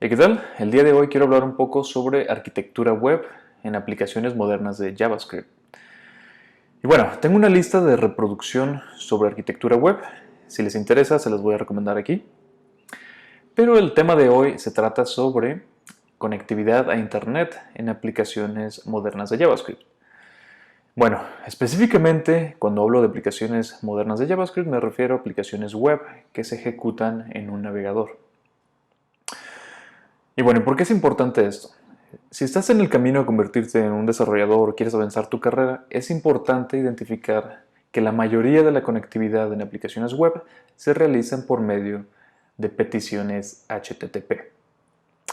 ¿Qué tal? El día de hoy quiero hablar un poco sobre arquitectura web en aplicaciones modernas de JavaScript. Y bueno, tengo una lista de reproducción sobre arquitectura web. Si les interesa, se las voy a recomendar aquí. Pero el tema de hoy se trata sobre conectividad a Internet en aplicaciones modernas de JavaScript. Bueno, específicamente cuando hablo de aplicaciones modernas de JavaScript me refiero a aplicaciones web que se ejecutan en un navegador. Y bueno, ¿por qué es importante esto? Si estás en el camino a convertirte en un desarrollador o quieres avanzar tu carrera, es importante identificar que la mayoría de la conectividad en aplicaciones web se realizan por medio de peticiones HTTP.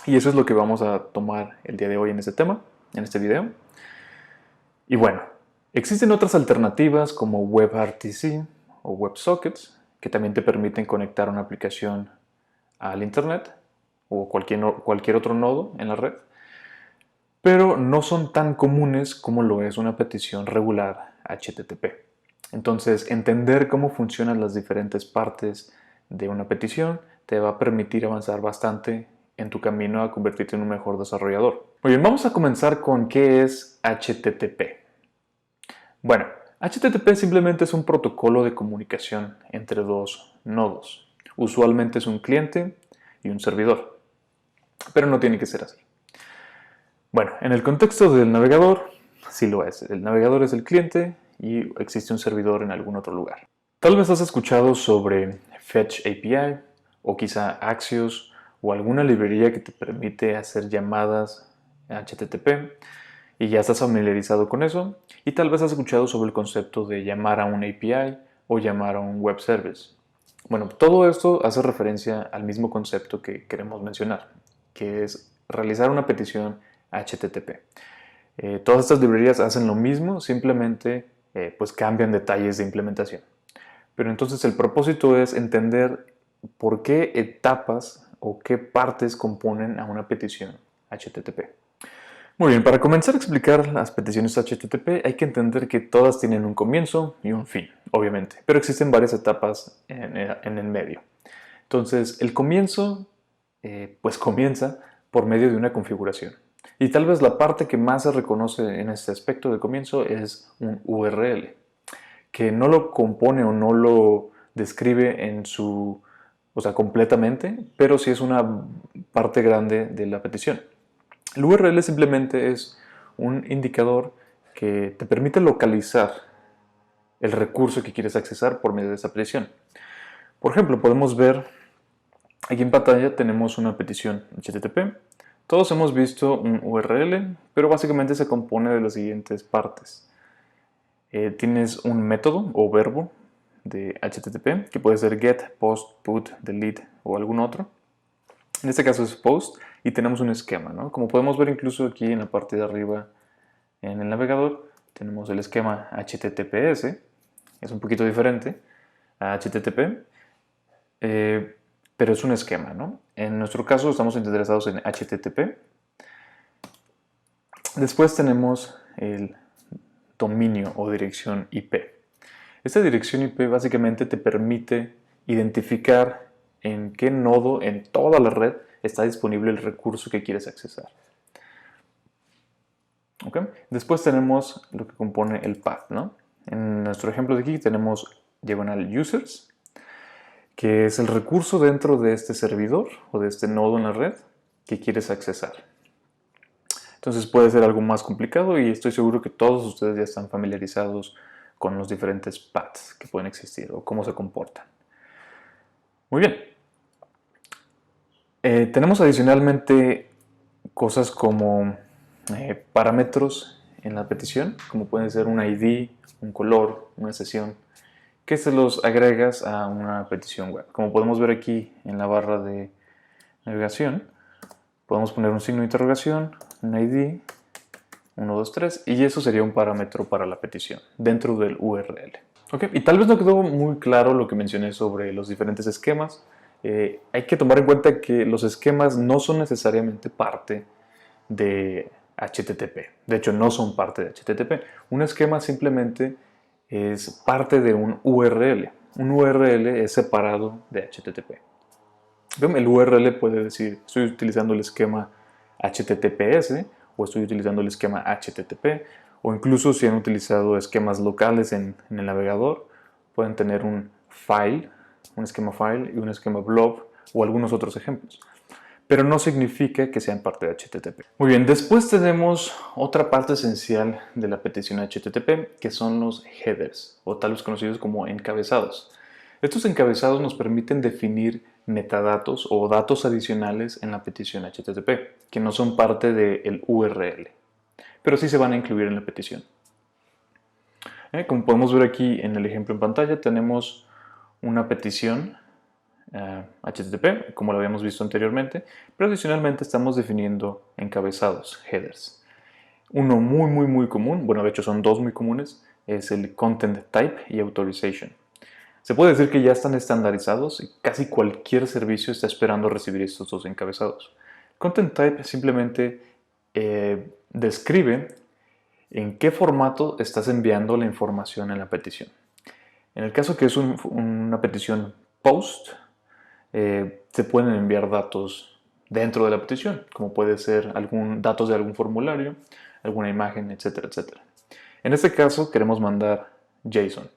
Y eso es lo que vamos a tomar el día de hoy en este tema, en este video. Y bueno, existen otras alternativas como WebRTC o WebSockets que también te permiten conectar una aplicación al Internet o cualquier otro nodo en la red, pero no son tan comunes como lo es una petición regular HTTP. Entonces, entender cómo funcionan las diferentes partes de una petición te va a permitir avanzar bastante en tu camino a convertirte en un mejor desarrollador. Muy bien, vamos a comenzar con qué es HTTP. Bueno, HTTP simplemente es un protocolo de comunicación entre dos nodos. Usualmente es un cliente y un servidor, pero no tiene que ser así. Bueno, en el contexto del navegador, sí lo es. El navegador es el cliente y existe un servidor en algún otro lugar. Tal vez has escuchado sobre Fetch API o quizá Axios o alguna librería que te permite hacer llamadas HTTP y ya estás familiarizado con eso. Y tal vez has escuchado sobre el concepto de llamar a un API o llamar a un web service. Bueno, todo esto hace referencia al mismo concepto que queremos mencionar, que es realizar una petición HTTP. Todas estas librerías hacen lo mismo, simplemente pues cambian detalles de implementación. Pero entonces el propósito es entender por qué etapas o qué partes componen a una petición HTTP. Muy bien, para comenzar a explicar las peticiones HTTP hay que entender que todas tienen un comienzo y un fin, obviamente, pero existen varias etapas en el medio. Entonces, el comienzo pues comienza por medio de una configuración. Y tal vez la parte que más se reconoce en este aspecto de comienzo es un URL, que no lo compone o no lo describe o sea, completamente, pero sí es una parte grande de la petición. El URL simplemente es un indicador que te permite localizar el recurso que quieres accesar por medio de esa petición. Por ejemplo, podemos ver aquí en pantalla tenemos una petición HTTP. Todos hemos visto un URL, pero básicamente se compone de las siguientes partes. Tienes un método o verbo de HTTP, que puede ser get, post, put, delete o algún otro. En este caso es post y tenemos un esquema, ¿no? Como podemos ver incluso aquí en la parte de arriba en el navegador, tenemos el esquema HTTPS, es un poquito diferente a HTTP, pero es un esquema, ¿no? En nuestro caso estamos interesados en HTTP. Después tenemos el dominio o dirección IP. Esta dirección IP básicamente te permite identificar en qué nodo en toda la red está disponible el recurso que quieres accesar. ¿Okay? Después tenemos lo que compone el path, ¿no? En nuestro ejemplo de aquí tenemos diagonal users, que es el recurso dentro de este servidor o de este nodo en la red que quieres accesar. Entonces puede ser algo más complicado y estoy seguro que todos ustedes ya están familiarizados con los diferentes paths que pueden existir o cómo se comportan. Muy bien. Tenemos adicionalmente cosas como parámetros en la petición, como pueden ser un ID, un color, una sesión, que se los agregas a una petición web. Como podemos ver aquí en la barra de navegación, podemos poner un signo de interrogación, un ID, 1, 2, 3, y eso sería un parámetro para la petición dentro del URL. Okay. Y tal vez no quedó muy claro lo que mencioné sobre los diferentes esquemas. Hay que tomar en cuenta que los esquemas no son necesariamente parte de HTTP. De hecho, no son parte de HTTP. Un esquema simplemente es parte de un URL. Un URL es separado de HTTP. El URL puede decir, estoy utilizando el esquema HTTPS o estoy utilizando el esquema HTTP, o incluso si han utilizado esquemas locales en el navegador, pueden tener un file, un esquema file y un esquema blob o algunos otros ejemplos. Pero no significa que sean parte de HTTP. Muy bien, después tenemos otra parte esencial de la petición HTTP, que son los headers, o tal vez conocidos como encabezados. Estos encabezados nos permiten definir metadatos o datos adicionales en la petición HTTP, que no son parte del URL, pero sí se van a incluir en la petición. Como podemos ver aquí en el ejemplo en pantalla, tenemos una petición HTTP, como lo habíamos visto anteriormente, pero adicionalmente estamos definiendo encabezados, headers. Uno muy común, bueno, de hecho son dos muy comunes, es el Content Type y Authorization. Se puede decir que ya están estandarizados y casi cualquier servicio está esperando recibir estos dos encabezados. Content Type simplemente describe en qué formato estás enviando la información en la petición. En el caso que es una petición POST, se pueden enviar datos dentro de la petición, como puede ser datos de algún formulario, alguna imagen, etcétera, etcétera. En este caso queremos mandar JSON.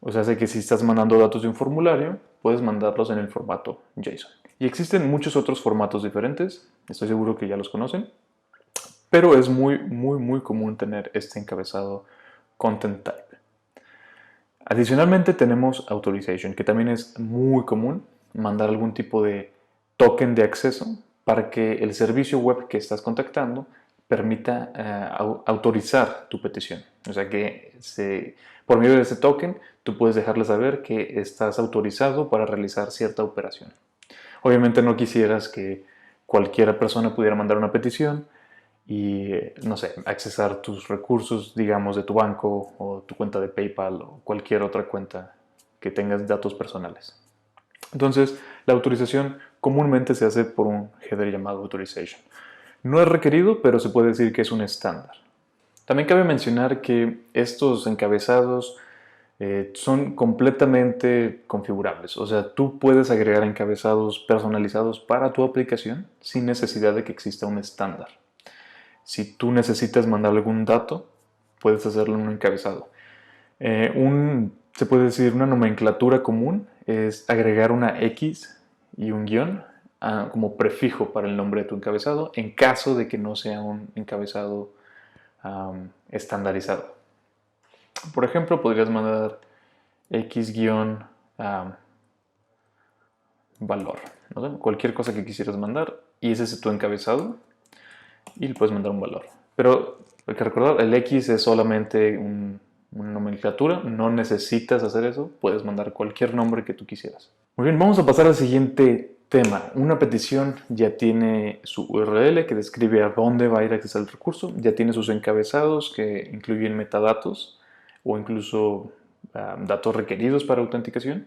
O sea, que si estás mandando datos de un formulario, puedes mandarlos en el formato JSON. Y existen muchos otros formatos diferentes, estoy seguro que ya los conocen, pero es muy común tener este encabezado Content Type. Adicionalmente tenemos Authorization, que también es muy común mandar algún tipo de token de acceso para que el servicio web que estás contactando permita autorizar tu petición. O sea que por medio de ese token tú puedes dejarle saber que estás autorizado para realizar cierta operación. Obviamente no quisieras que cualquier persona pudiera mandar una petición y, no sé, accesar tus recursos, digamos, de tu banco o tu cuenta de PayPal o cualquier otra cuenta que tengas datos personales. Entonces, la autorización comúnmente se hace por un header llamado authorization. No es requerido, pero se puede decir que es un estándar. También cabe mencionar que estos encabezados son completamente configurables. O sea, tú puedes agregar encabezados personalizados para tu aplicación sin necesidad de que exista un estándar. Si tú necesitas mandar algún dato, puedes hacerlo en un encabezado. Se puede decir una nomenclatura común es agregar una X y un guión como prefijo para el nombre de tu encabezado en caso de que no sea un encabezado estandarizado. Por ejemplo, podrías mandar X guión valor, ¿no? Cualquier cosa que quisieras mandar y ese es tu encabezado y le puedes mandar un valor. Pero hay que recordar, el X es solamente una nomenclatura, no necesitas hacer eso, puedes mandar cualquier nombre que tú quisieras. Muy bien, vamos a pasar al siguiente tema. Una petición ya tiene su URL que describe a dónde va a ir a accesar el recurso, ya tiene sus encabezados que incluyen metadatos o incluso datos requeridos para autenticación.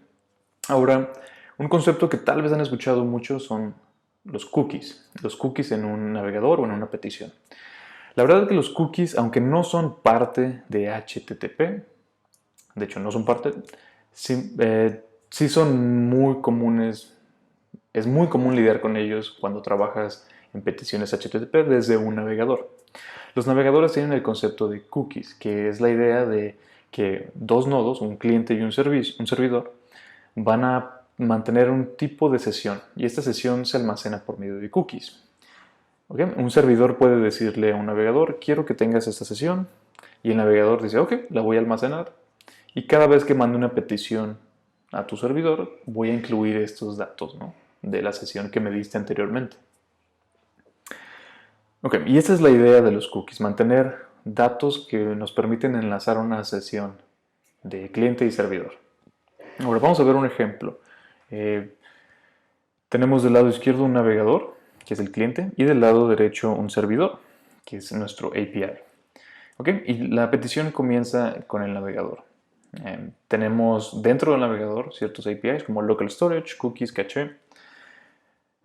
Ahora, un concepto que tal vez han escuchado mucho son los cookies en un navegador o en una petición. La verdad es que los cookies, aunque no son parte de HTTP, de hecho no son parte, sí son muy comunes, es muy común lidiar con ellos cuando trabajas en peticiones HTTP desde un navegador. Los navegadores tienen el concepto de cookies, que es la idea de que dos nodos, un cliente y un servidor, van a mantener un tipo de sesión y esta sesión se almacena por medio de cookies. ¿Okay? Un servidor puede decirle a un navegador, quiero que tengas esta sesión, y el navegador dice, ok, la voy a almacenar, y cada vez que mande una petición a tu servidor, voy a incluir estos datos, ¿no?, de la sesión que me diste anteriormente. Ok, y esa es la idea de los cookies, mantener datos que nos permiten enlazar una sesión de cliente y servidor. Ahora vamos a ver un ejemplo. Tenemos del lado izquierdo un navegador, que es el cliente, y del lado derecho un servidor, que es nuestro API. ¿Okay? Y la petición comienza con el navegador. Tenemos dentro del navegador ciertos APIs como Local Storage, Cookies, Caché,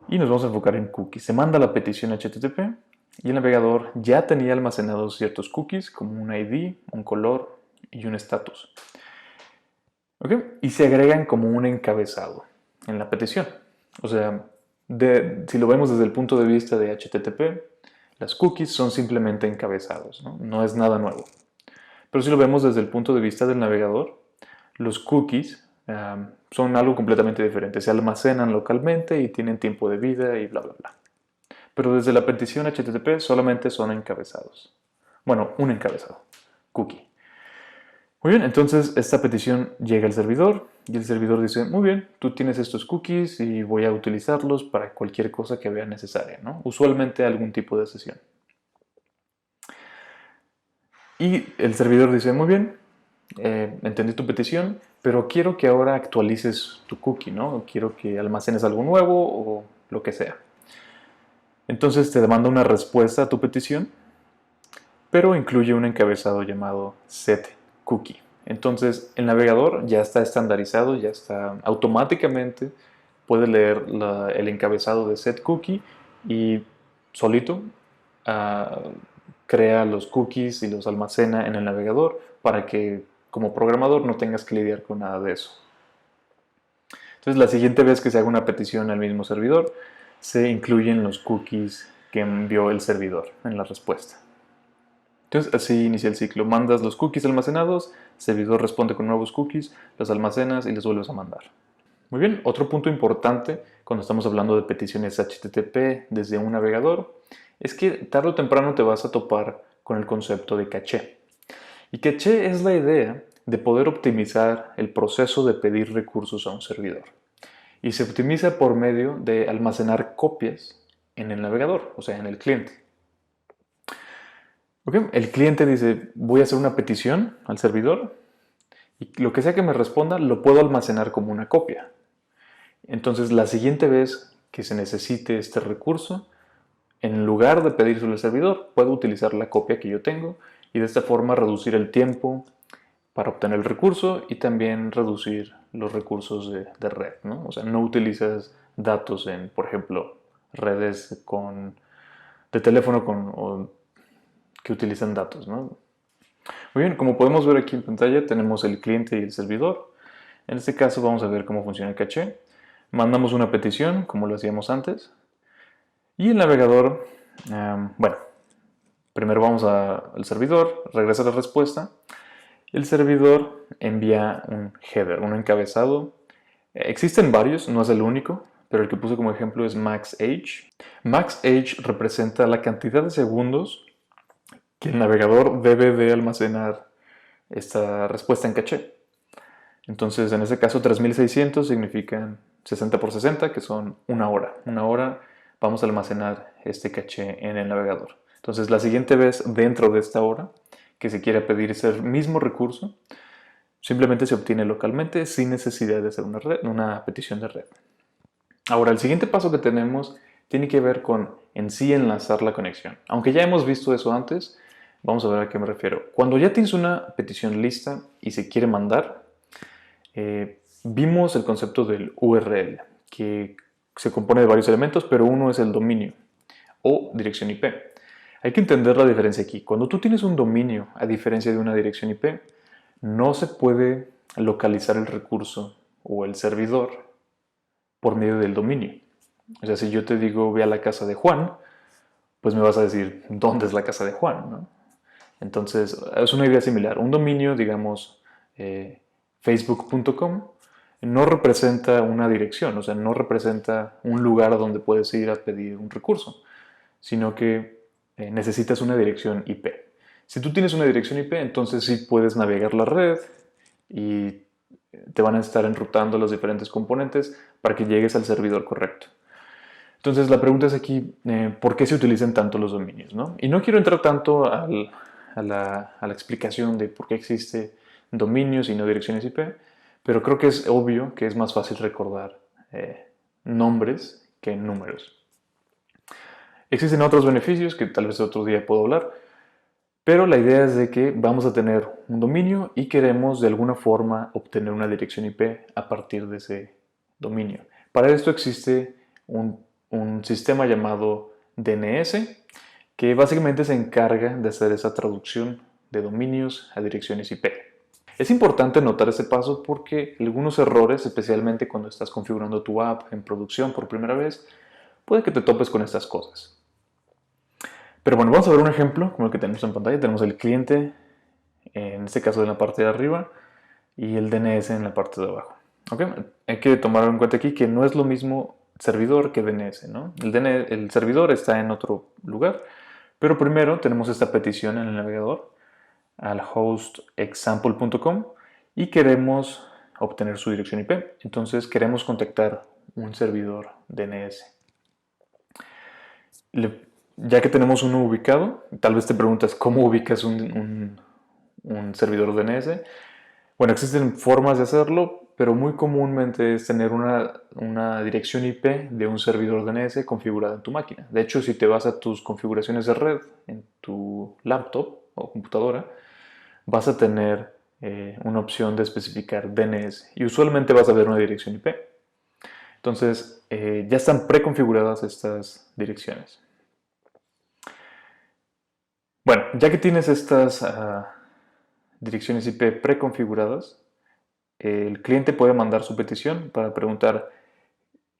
y nos vamos a enfocar en cookies. Se manda la petición HTTP y el navegador ya tenía almacenados ciertos cookies como un ID, un color y un status. ¿Okay? Y se agregan como un encabezado en la petición. O sea, si lo vemos desde el punto de vista de HTTP, las cookies son simplemente encabezados, ¿no? No es nada nuevo. Pero si lo vemos desde el punto de vista del navegador, los cookies son algo completamente diferente. Se almacenan localmente y tienen tiempo de vida y bla, bla, bla. Pero desde la petición HTTP solamente son encabezados. Bueno, un encabezado, cookie. Muy bien, entonces esta petición llega al servidor y el servidor dice, muy bien, tú tienes estos cookies y voy a utilizarlos para cualquier cosa que vea necesaria, ¿no? Usualmente algún tipo de sesión. Y el servidor dice, muy bien, entendí tu petición, pero quiero que ahora actualices tu cookie, ¿no? Quiero que almacenes algo nuevo o lo que sea. Entonces te demanda una respuesta a tu petición, pero incluye un encabezado llamado setCookie. Entonces el navegador ya está estandarizado, ya está automáticamente, puede leer el encabezado de setCookie y solito uh, crea los cookies y los almacena en el navegador para que como programador no tengas que lidiar con nada de eso. Entonces la siguiente vez que se haga una petición al mismo servidor, se incluyen los cookies que envió el servidor en la respuesta. Entonces así inicia el ciclo. Mandas los cookies almacenados, el servidor responde con nuevos cookies, los almacenas y los vuelves a mandar. Muy bien, otro punto importante cuando estamos hablando de peticiones HTTP desde un navegador es que tarde o temprano te vas a topar con el concepto de caché. Y caché es la idea de poder optimizar el proceso de pedir recursos a un servidor. Y se optimiza por medio de almacenar copias en el navegador, o sea, en el cliente. Okay. El cliente dice, voy a hacer una petición al servidor y lo que sea que me responda lo puedo almacenar como una copia. Entonces, la siguiente vez que se necesite este recurso, en lugar de pedírselo al servidor, puedo utilizar la copia que yo tengo y de esta forma reducir el tiempo para obtener el recurso y también reducir los recursos de red, ¿no? O sea, no utilizas datos en, por ejemplo, redes de teléfono que utilizan datos, ¿no? Muy bien, como podemos ver aquí en pantalla, tenemos el cliente y el servidor. En este caso vamos a ver cómo funciona el caché. Mandamos una petición, como lo hacíamos antes. Y el navegador, bueno, primero vamos al servidor, regresa la respuesta. El servidor envía un header, un encabezado. Existen varios, no es el único, pero el que puse como ejemplo es maxH. maxH representa la cantidad de segundos que el navegador debe de almacenar esta respuesta en caché. Entonces, en este caso, 3600 significan 60 por 60, que son una hora. Una hora vamos a almacenar este caché en el navegador. Entonces, la siguiente vez dentro de esta hora que se quiera pedir ese mismo recurso, simplemente se obtiene localmente sin necesidad de hacer una petición de red. Ahora, el siguiente paso que tenemos tiene que ver con en sí enlazar la conexión. Aunque ya hemos visto eso antes, vamos a ver a qué me refiero. Cuando ya tienes una petición lista y se quiere mandar, vimos el concepto del URL, que se compone de varios elementos, pero uno es el dominio o dirección IP. Hay que entender la diferencia aquí. Cuando tú tienes un dominio, a diferencia de una dirección IP, no se puede localizar el recurso o el servidor por medio del dominio. O sea, si yo te digo ve a la casa de Juan, pues me vas a decir dónde es la casa de Juan, ¿no? Entonces, es una idea similar. Un dominio, digamos, facebook.com, no representa una dirección, o sea, no representa un lugar donde puedes ir a pedir un recurso, sino que necesitas una dirección IP. Si tú tienes una dirección IP, entonces sí puedes navegar la red y te van a estar enrutando los diferentes componentes para que llegues al servidor correcto. Entonces la pregunta es aquí, ¿por qué se utilizan tanto los dominios, ¿no? Y no quiero entrar tanto a la explicación de por qué existe dominios y no direcciones IP, pero creo que es obvio que es más fácil recordar nombres que números. Existen otros beneficios que tal vez otro día puedo hablar, pero la idea es de que vamos a tener un dominio y queremos de alguna forma obtener una dirección IP a partir de ese dominio. Para esto existe un sistema llamado DNS que básicamente se encarga de hacer esa traducción de dominios a direcciones IP. Es importante notar ese paso porque algunos errores, especialmente cuando estás configurando tu app en producción por primera vez, puede que te topes con estas cosas. Pero bueno, vamos a ver un ejemplo como el que tenemos en pantalla. Tenemos el cliente, en este caso en la parte de arriba, y el DNS en la parte de abajo. ¿Okay? Hay que tomar en cuenta aquí que no es lo mismo servidor que DNS, ¿no? El servidor está en otro lugar, pero primero tenemos esta petición en el navegador al host example.com y queremos obtener su dirección IP. Entonces queremos contactar un servidor DNS. Ya que tenemos uno ubicado, tal vez te preguntas cómo ubicas un servidor DNS. Bueno, existen formas de hacerlo, pero muy comúnmente es tener una dirección IP de un servidor DNS configurada en tu máquina. De hecho, si te vas a tus configuraciones de red en tu laptop o computadora, vas a tener una opción de especificar DNS y usualmente vas a ver una dirección IP. Entonces, ya están preconfiguradas estas direcciones. Bueno, ya que tienes estas direcciones IP preconfiguradas, el cliente puede mandar su petición para preguntar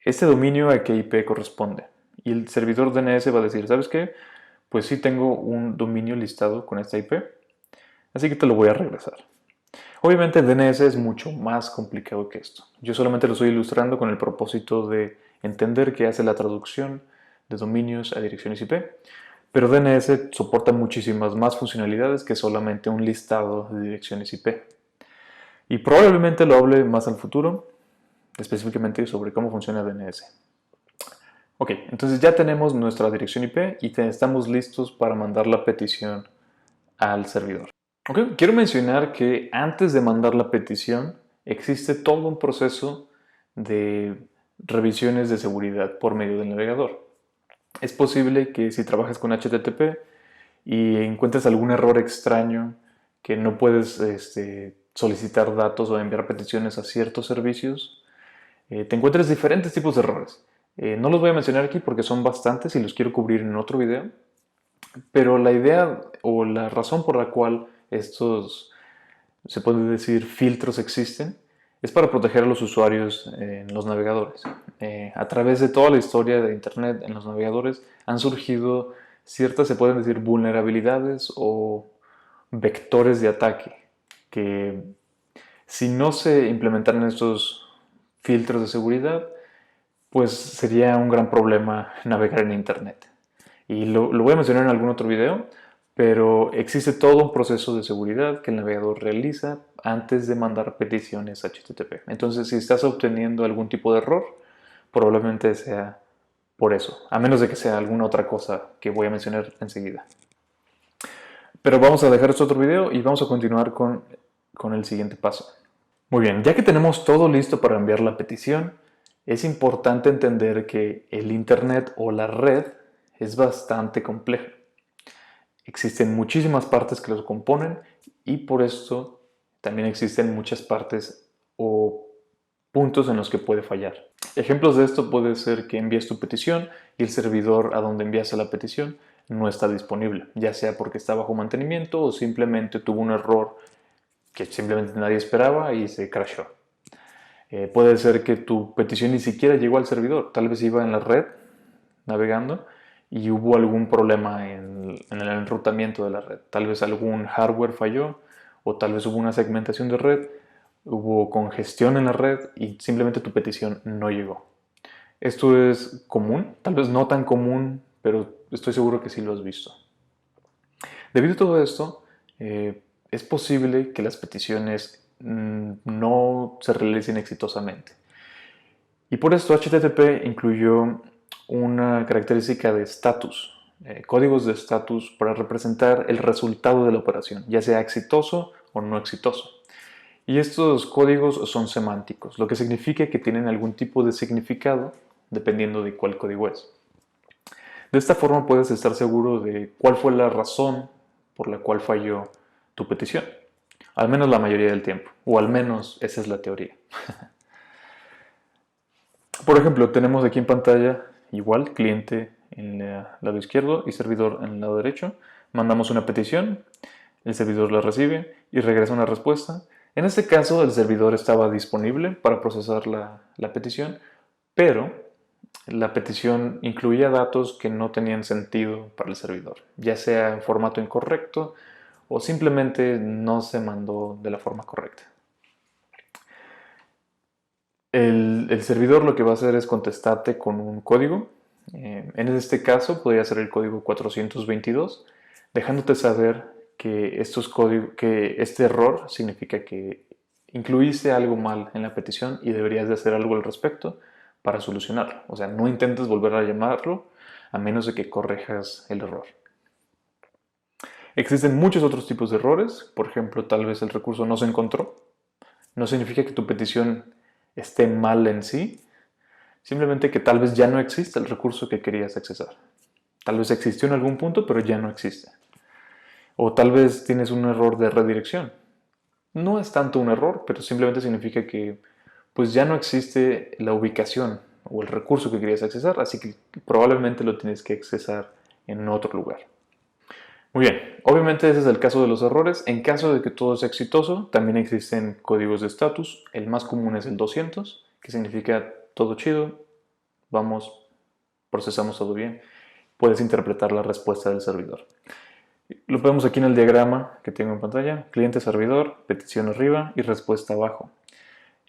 este dominio a qué IP corresponde. Y el servidor DNS va a decir, ¿sabes qué? Pues sí tengo un dominio listado con esta IP, así que te lo voy a regresar. Obviamente DNS es mucho más complicado que esto. Yo solamente lo estoy ilustrando con el propósito de entender qué hace la traducción de dominios a direcciones IP, pero DNS soporta muchísimas más funcionalidades que solamente un listado de direcciones IP. Y probablemente lo hable más al futuro, específicamente sobre cómo funciona DNS. Ok, entonces ya tenemos nuestra dirección IP y estamos listos para mandar la petición al servidor. Ok, quiero mencionar que antes de mandar la petición existe todo un proceso de revisiones de seguridad por medio del navegador. Es posible que si trabajas con HTTP y encuentres algún error extraño que no puedes solicitar datos o enviar peticiones a ciertos servicios, te encuentres diferentes tipos de errores. No los voy a mencionar aquí porque son bastantes y los quiero cubrir en otro video, pero la idea o la razón por la cual estos, se puede decir, filtros existen es para proteger a los usuarios en los navegadores. A través de toda la historia de Internet en los navegadores han surgido ciertas, se pueden decir, vulnerabilidades o vectores de ataque que si no se implementaran estos filtros de seguridad, pues sería un gran problema navegar en Internet. Y lo voy a mencionar en algún otro video, pero existe todo un proceso de seguridad que el navegador realiza antes de mandar peticiones HTTP. Entonces, si estás obteniendo algún tipo de error, probablemente sea por eso, a menos de que sea alguna otra cosa que voy a mencionar enseguida. Pero vamos a dejar este otro video y vamos a continuar con el siguiente paso. Muy bien, ya que tenemos todo listo para enviar la petición, es importante entender que el Internet o la red es bastante compleja. Existen muchísimas partes que los componen y por esto también existen muchas partes o puntos en los que puede fallar. Ejemplos de esto puede ser que envíes tu petición y el servidor a donde enviaste la petición no está disponible, ya sea porque está bajo mantenimiento o simplemente tuvo un error que simplemente nadie esperaba y se crashó. Puede ser que tu petición ni siquiera llegó al servidor, tal vez iba en la red navegando y hubo algún problema en el enrutamiento de la red. Tal vez algún hardware falló o tal vez hubo una segmentación de red, hubo congestión en la red y simplemente tu petición no llegó. Esto es común, tal vez no tan común, pero estoy seguro que sí lo has visto. Debido a todo esto, es posible que las peticiones no se realicen exitosamente. Y por esto HTTP incluyó una característica de status, códigos de status para representar el resultado de la operación, ya sea exitoso o no exitoso. Y estos códigos son semánticos, lo que significa que tienen algún tipo de significado dependiendo de cuál código es. De esta forma puedes estar seguro de cuál fue la razón por la cual falló tu petición, al menos la mayoría del tiempo, o al menos esa es la teoría. Por ejemplo, tenemos aquí en pantalla igual cliente en el lado izquierdo y servidor en el lado derecho. Mandamos una petición, el servidor la recibe y regresa una respuesta En este caso, el servidor estaba disponible para procesar la petición, pero la petición incluía datos que no tenían sentido para el servidor, ya sea en formato incorrecto o simplemente no se mandó de la forma correcta. El servidor lo que va a hacer es contestarte con un código. En este caso podría ser el código 422, dejándote saber que, que este error significa que incluiste algo mal en la petición y deberías de hacer algo al respecto para solucionarlo. O sea, no intentes volver a llamarlo a menos de que corrijas el error. Existen muchos otros tipos de errores. Por ejemplo, tal vez el recurso no se encontró. No significa que tu petición esté mal en sí, simplemente que tal vez ya no existe el recurso que querías accesar. Tal vez existió en algún punto, pero ya no existe. O tal vez tienes un error de redirección. No es tanto un error, pero simplemente significa que pues ya no existe la ubicación o el recurso que querías accesar, así que probablemente lo tienes que accesar en otro lugar. Muy bien, obviamente ese es el caso de los errores. En caso de que todo sea exitoso, también existen códigos de estatus. El más común es el 200, que significa todo chido, vamos, procesamos todo bien. Puedes interpretar la respuesta del servidor. Lo vemos aquí en el diagrama que tengo en pantalla. Cliente-servidor, petición arriba y respuesta abajo.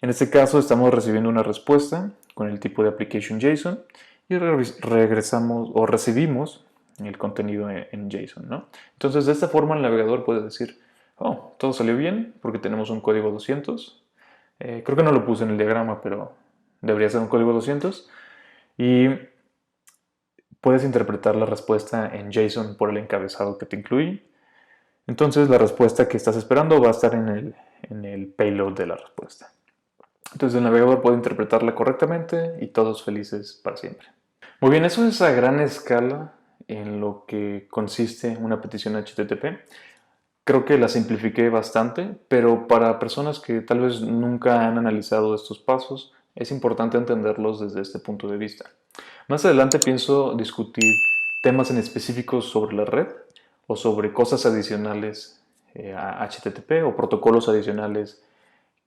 En este caso estamos recibiendo una respuesta con el tipo de application JSON y regresamos o recibimos el contenido en JSON, ¿no? Entonces de esta forma el navegador puede decir, oh, todo salió bien porque tenemos un código 200. Creo que no lo puse en el diagrama, pero debería ser un código 200. Y puedes interpretar la respuesta en JSON por el encabezado que te incluí. Entonces la respuesta que estás esperando va a estar en el payload de la respuesta. Entonces el navegador puede interpretarla correctamente y todos felices para siempre. Muy bien, eso es a gran escala en lo que consiste una petición HTTP. Creo que la simplifiqué bastante, pero para personas que tal vez nunca han analizado estos pasos, es importante entenderlos desde este punto de vista. Más adelante pienso discutir temas en específicos sobre la red o sobre cosas adicionales a HTTP o protocolos adicionales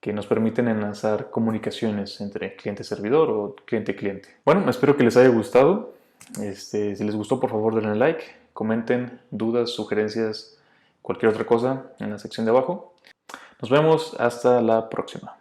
que nos permiten enlazar comunicaciones entre cliente-servidor o cliente-cliente. Bueno, espero que les haya gustado. Si les gustó, por favor denle like, comenten dudas, sugerencias, cualquier otra cosa en la sección de abajo. Nos vemos hasta la próxima.